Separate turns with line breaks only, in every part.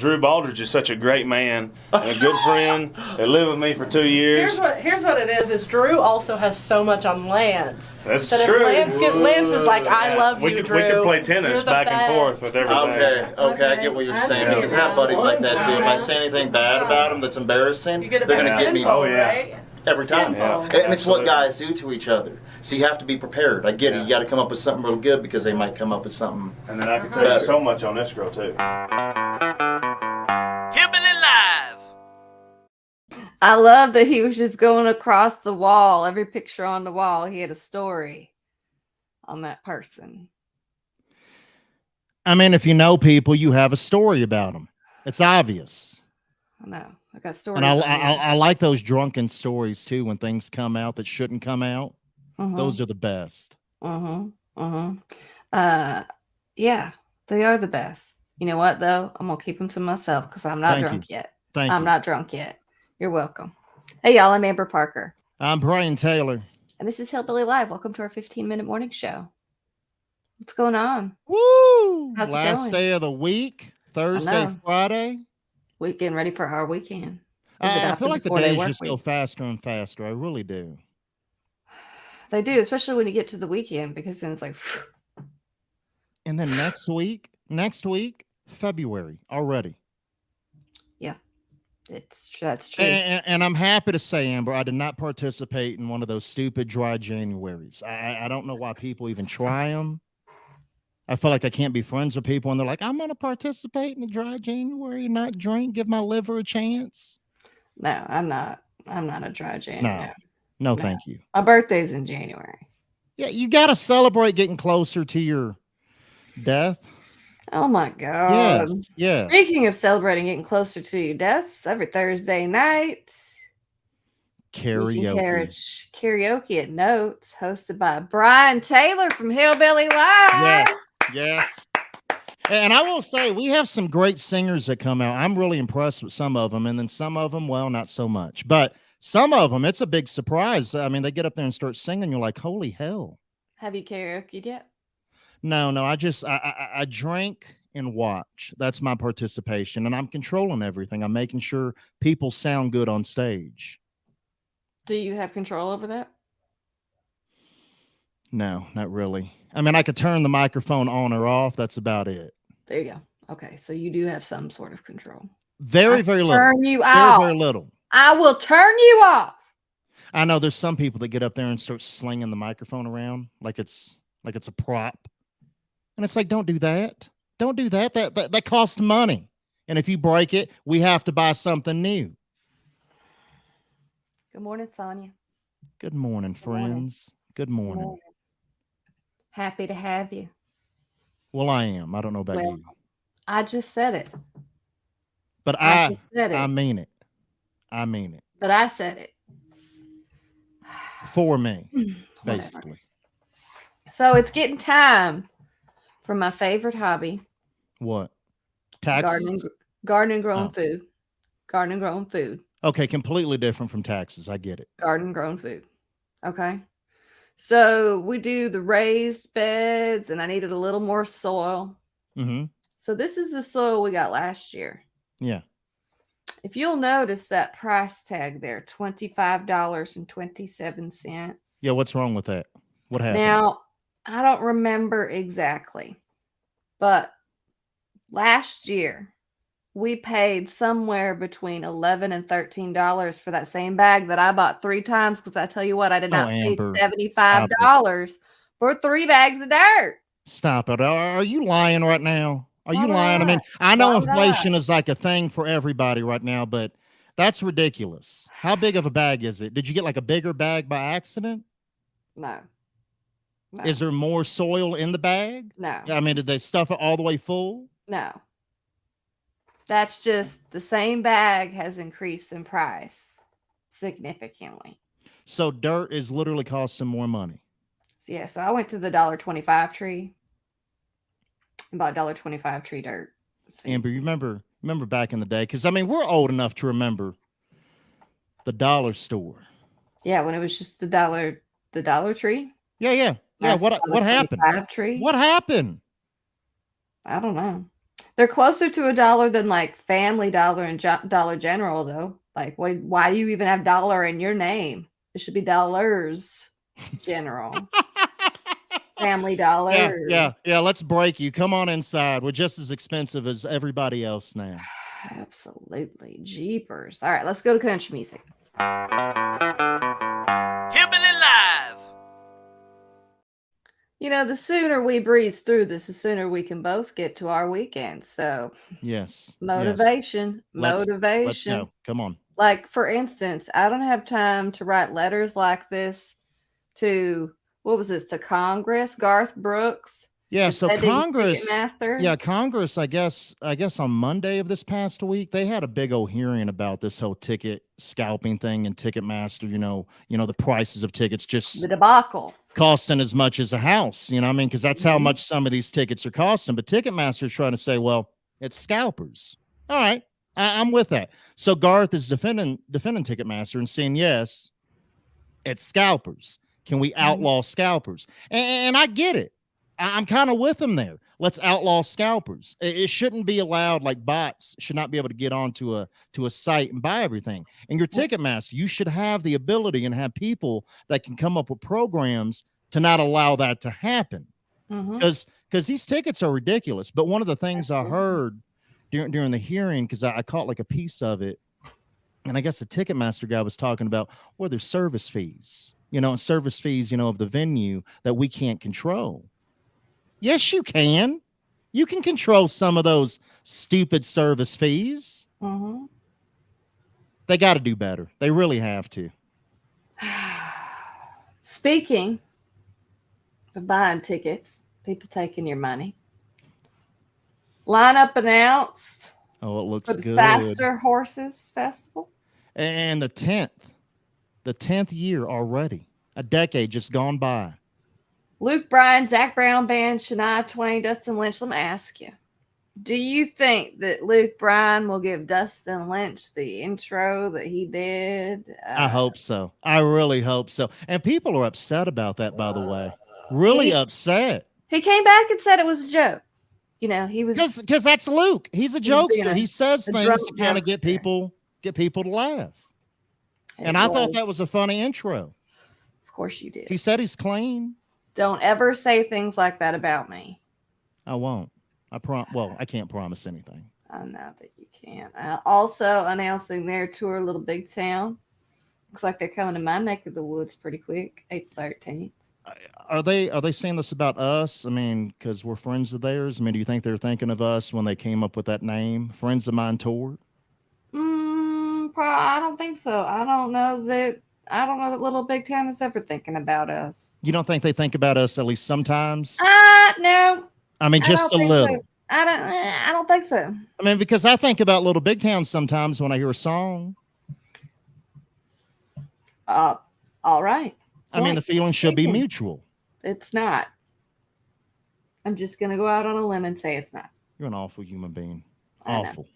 Drew Baldridge is such a great man and a good friend. They lived with me for 2 years.
Here's what it is Drew also has so much on Lance.
That's
that
true.
Lance is like, I love you, Drew.
We could play tennis back and forth with everybody.
Okay, I get what you're saying. Because I have buddies like that too. If I say anything bad about them that's embarrassing, they're going to get me.
Oh, yeah.
Every time.
Yeah,
and it's what guys do to each other. So you have to be prepared. I get it. You got to come up with something real good because they might come up with something.
And then I can tell you so much on this girl, too.
Hillbilly Live.
I love that he was just going across the wall. Every picture on the wall, he had a story on that person.
I mean, if you know people, you have a story about them. It's obvious.
I know. I got stories.
And I like those drunken stories too when things come out that shouldn't come out. Those are the best.
Yeah, they are the best. You know what though? I'm gonna keep them to myself because I'm not drunk yet. I'm not drunk yet. You're welcome. Hey y'all, I'm Amber Parker.
I'm Brian Taylor.
And this is Hillbilly Live. Welcome to our 15-minute morning show. What's going on?
Woo!
How's it
Last
going?
day of the week, Thursday, Friday.
We're getting ready for our weekend.
I feel like the days just go faster and faster. I really do.
They do, especially when you get to the weekend, because then it's like.
And then next week, February already.
Yeah, that's true.
And I'm happy to say, Amber, I did not participate in one of those stupid dry Januaries. I don't know why people even try them. I feel like I can't be friends with people, and they're like, I'm going to participate in a dry January, not drink, give my liver a chance.
No, I'm not a dry January.
No, thank you.
My birthday's in January.
Yeah, you got to celebrate getting closer to your death.
Oh, my God.
Yes.
Speaking of celebrating getting closer to your deaths, every Thursday night, karaoke at Notes, hosted by Brian Taylor from Hillbilly Live.
Yes. And I will say, we have some great singers that come out. I'm really impressed with some of them. And then some of them, well, not so much. But some of them, it's a big surprise. I mean, they get up there and start singing. You're like, holy hell.
Have you karaoke'd yet?
No. I drink and watch. That's my participation. And I'm controlling everything. I'm making sure people sound good on stage.
Do you have control over that?
No, not really. I mean, I could turn the microphone on or off. That's about it.
There you go. Okay, so you do have some sort of control.
Very little.
Turn you off.
Very little.
I will turn you off.
I know there's some people that get up there and start slinging the microphone around like it's a prop. And it's like, don't do that. Don't do that. That costs money. And if you break it, we have to buy something new.
Good morning, Sonia.
Good morning, friends. Good morning.
Happy to have you.
Well, I am. I don't know about you.
I just said it.
But I mean it. I mean it.
But I said it.
For me, basically.
So it's getting time for my favorite hobby.
What? Taxes?
Gardening, growing food. Gardening, growing food.
Okay, completely different from taxes. I get it.
Garden grown food. Okay. So we do the raised beds, and I needed a little more soil.
Mm-hmm.
So this is the soil we got last year.
Yeah.
If you'll notice that price tag there, $25.27.
Yeah, what's wrong with that? What happened?
Now, I don't remember exactly, but last year we paid somewhere between $11 and $13 for that same bag that I bought 3 times, because I tell you what, I did not pay $75 for 3 bags of dirt.
Stop it. Are you lying right now? Are you lying? I mean, I know inflation is like a thing for everybody right now, but that's ridiculous. How big of a bag is it? Did you get like a bigger bag by accident?
No.
Is there more soil in the bag?
No.
I mean, did they stuff it all the way full?
No. That's just the same bag has increased in price significantly.
So dirt is literally costing more money.
Yeah, so I went to the $1.25 tree and bought $1.25 tree dirt.
Amber, you remember back in the day? Because I mean, we're old enough to remember the dollar store.
Yeah, when it was just the dollar tree.
Yeah. What happened?
Tree.
What happened?
I don't know. They're closer to $1 than like Family Dollar and Dollar General, though. Like, why do you even have dollar in your name? It should be Dollars General. Family Dollars.
Yeah. Let's break you. Come on inside. We're just as expensive as everybody else now.
Absolutely. Jeepers. All right, let's go to country music.
Hillbilly Live.
You know, the sooner we breeze through this, the sooner we can both get to our weekend. So,
yes.
motivation.
Let's go. Come on.
Like, for instance, I don't have time to write letters like this to, what was this, to Congress, Garth Brooks.
Yeah, so Congress,
Ticketmaster.
Congress, I guess on Monday of this past week, they had a big old hearing about this whole ticket scalping thing and Ticketmaster, you know, the prices of tickets just
The debacle.
costing as much as a house, you know what I mean? Because that's how much some of these tickets are costing. But Ticketmaster is trying to say, well, it's scalpers. All right, I'm with that. So Garth is defending Ticketmaster and saying, yes, it's scalpers. Can we outlaw scalpers? And I get it. I'm kind of with them there. Let's outlaw scalpers. It shouldn't be allowed. Like, bots should not be able to get onto a site and buy everything. And your Ticketmaster, you should have the ability and have people that can come up with programs to not allow that to happen. Because these tickets are ridiculous. But one of the things I heard during the hearing, because I caught like a piece of it, and I guess the Ticketmaster guy was talking about, well, there's service fees, and service fees, of the venue that we can't control. Yes, you can. You can control some of those stupid service fees. They got to do better. They really have to.
Speaking of buying tickets, people taking your money. Lineup announced.
Oh, it looks
for the
good.
Faster Horses Festival.
And the 10th year already. A decade just gone by.
Luke Bryan, Zach Brown Band, Shania Twain, Dustin Lynch. Let me ask you, do you think that Luke Bryan will give Dustin Lynch the intro that he did?
I hope so. I really hope so. And people are upset about that, by the way. Really upset.
He came back and said it was a joke. He was
because that's Luke. He's a jokester. He says things to kind of get people to laugh. And I thought that was a funny intro.
Of course you did.
He said he's clean.
Don't ever say things like that about me.
I won't. I can't promise anything.
I know that you can't. Also announcing their tour, Little Big Town. Looks like they're coming to my neck of the woods pretty quick, April 13th.
Are they saying this about us? I mean, because we're friends of theirs. I mean, do you think they're thinking of us when they came up with that name, Friends of Mine Tour?
I don't think so. I don't know that Little Big Town is ever thinking about us.
You don't think they think about us at least sometimes?
No.
I mean, just a little.
So. I don't think so.
I mean, because I think about Little Big Town sometimes when I hear a song.
All right.
I mean, the feeling should be mutual.
It's not. I'm just going to go out on a limb and say it's not.
You're an awful human being. Awful.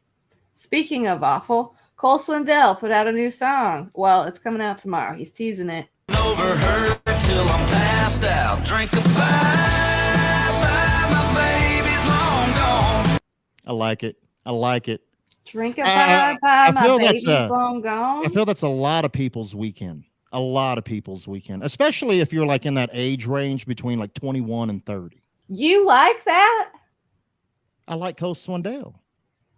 Speaking of awful, Cole Swindell put out a new song. Well, it's coming out tomorrow. He's teasing it.
Over her till I'm passed out. Drink a bye, my baby's long gone.
I like it.
Drink a bye, my baby's long gone.
I feel that's a lot of people's weekend. Especially if you're like in that age range between like 21 and 30.
You like that?
I like Cole Swindell.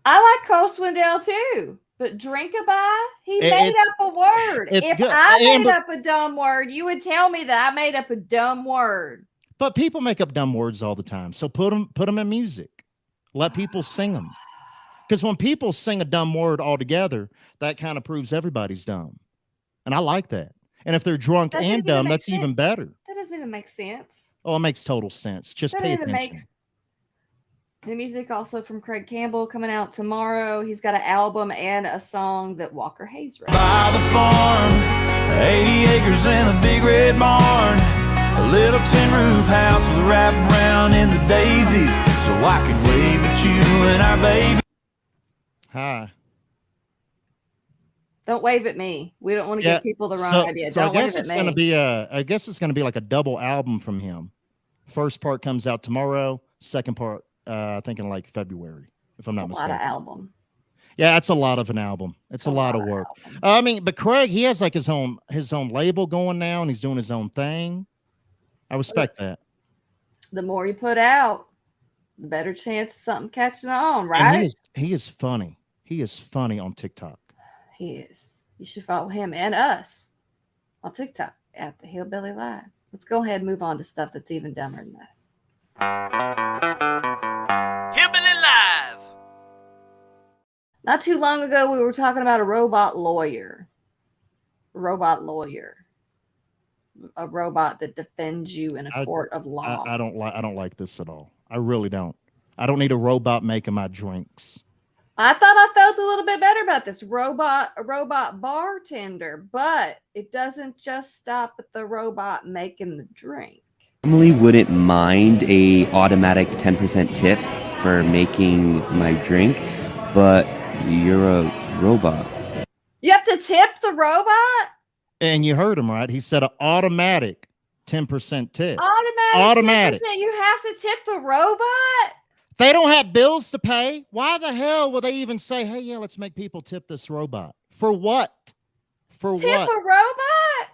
I like Cole Swindell too. But drink a bye? He made up a word. If
good.
I made up a dumb word, you would tell me that I made up a dumb word.
But people make up dumb words all the time. So put them in music. Let people sing them. Because when people sing a dumb word altogether, that kind of proves everybody's dumb. And I like that. And if they're drunk and dumb, that's even better.
That doesn't even make sense.
Oh, it makes total sense. Just pay attention.
New music also from Craig Campbell coming out tomorrow. He's got an album and a song that Walker Hayes wrote.
By the farm, 80 acres and a big red barn, a little tin roof house with a wraparound in the daisies, so I can wave at you and our baby.
Hi.
Don't wave at me. We don't want to give people the wrong idea. Don't wave at me.
I guess it's gonna be like a double album from him. First part comes out tomorrow. Second part, I think in like February. if I'm not
It's a lot of
mistaken.
album.
Yeah, it's a lot of an album. It's a lot of work. I mean, but Craig, he has like his own label going now, and he's doing his own thing. I respect that.
The more you put out, the better chance of something catching on, right?
And he is funny. He is funny on TikTok.
He is. You should follow him and us on TikTok at the Hillbilly Live. Let's go ahead and move on to stuff that's even dumber than this.
Hillbilly Live.
Not too long ago, we were talking about a robot lawyer. A robot that defends you in a court of law.
I don't like this at all. I really don't. I don't need a robot making my drinks.
I thought I felt a little bit better about this a robot bartender, but it doesn't just stop at the robot making the drink.
Normally wouldn't mind a automatic 10% tip for making my drink, but you're a robot.
You have to tip the robot?
And you heard him right. He said an automatic 10% tip.
Automatic. 10%, you have to tip the robot?
They don't have bills to pay. Why the hell will they even say, hey, yeah, let's make people tip this robot? For what? For what?
Tip a robot?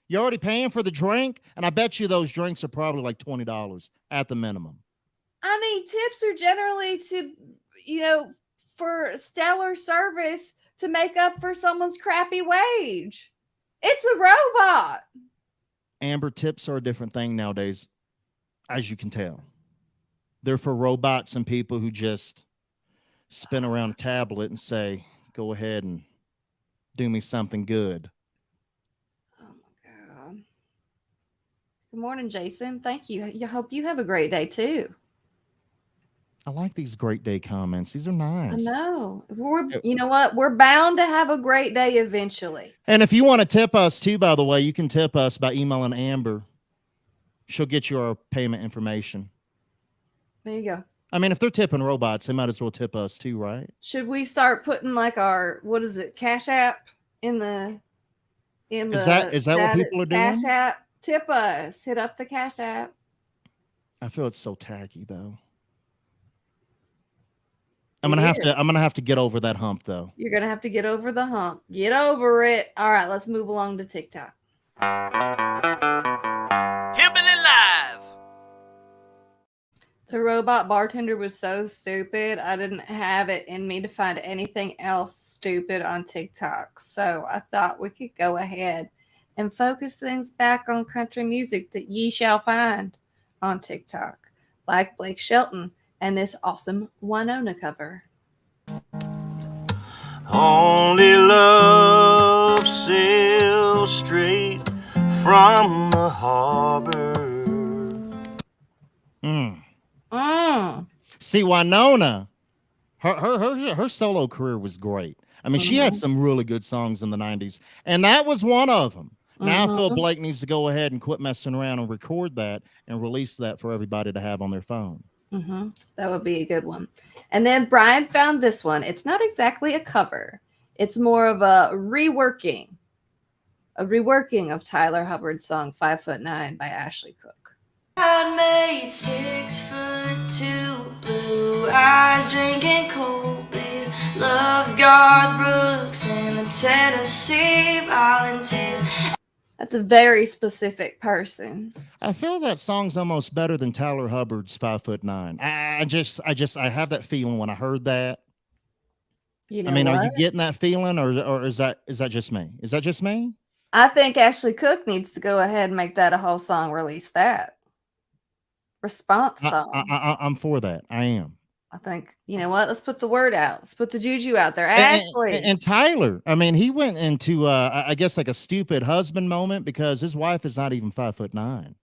You're already paying for the drink? And I bet you those drinks are probably like $20 at the minimum.
I mean, tips are generally for stellar service to make up for someone's crappy wage. It's a robot.
Amber, tips are a different thing nowadays, as you can tell. They're for robots and people who just spin around a tablet and say, go ahead and do me something good.
Oh, my God. Good morning, Jason. Thank you. I hope you have a great day, too.
I like these great day comments. These are nice.
I know. You know what? We're bound to have a great day eventually.
And if you want to tip us, too, by the way, you can tip us by emailing Amber. She'll get you our payment information.
There you go.
I mean, if they're tipping robots, they might as well tip us too, right?
Should we start putting like our Cash App in the
Is that what people are doing?
Cash App, tip us. Hit up the Cash App.
I feel it's so tacky though. I'm gonna have to get over that hump though.
You're gonna have to get over the hump. Get over it. All right, let's move along to TikTok.
Hillbilly Live.
The robot bartender was so stupid. I didn't have it in me to find anything else stupid on TikTok. So I thought we could go ahead and focus things back on country music that ye shall find on TikTok, like Blake Shelton and this awesome Winona cover.
Only love sails straight from the harbor.
See, Winona, her solo career was great. I mean, she had some really good songs in the 90s, and that was one of them. Now I feel Blake needs to go ahead and quit messing around and record that and release that for everybody to have on their phone.
That would be a good one. And then Brian found this one. It's not exactly a cover. It's more of a reworking of Tyler Hubbard's song 5'9" by Ashley Cook.
I made 6'2", blue eyes, drinking cold beer, loves Garth Brooks and the Tennessee Volunteers.
That's a very specific person.
I feel that song's almost better than Tyler Hubbard's 5'9". I have that feeling when I heard that.
You know,
are you getting that feeling, or is that just me? Is that just me?
I think Ashley Cook needs to go ahead and make that a whole song, release that. Response song.
I'm for that. I am.
I think, you know what? Let's put the word out. Let's put the juju out there. Ashley.
And Tyler, I mean, he went into, I guess, like a stupid husband moment because his wife is not even 5'9".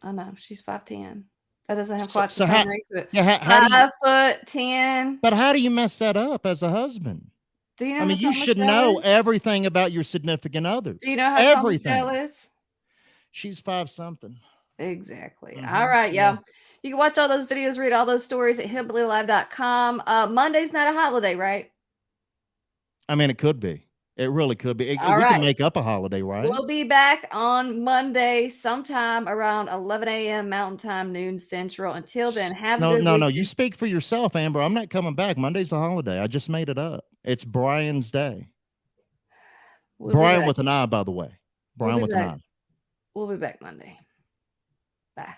I know. She's 5'10". That doesn't have quite the same ring to it. 5'10".
But how do you mess that up as a husband?
Do you know?
I mean, you should know everything about your significant others.
Do you know how everything is?
She's 5-something.
Exactly. All right, y'all. You can watch all those videos, read all those stories at hillbillylive.com. Monday's not a holiday, right?
I mean, it could be. It really could be.
All
we
right.
can make up a holiday, right?
We'll be back on Monday sometime around 11 a.m. Mountain Time, noon Central. Until then, have a good
No.
weekend.
You speak for yourself, Amber. I'm not coming back. Monday's a holiday. I just made it up. It's Brian's day.
We'll be
Brian
back.
with an I, by the way. Brian
We'll be
with an
back.
I.
We'll be back Monday. Bye.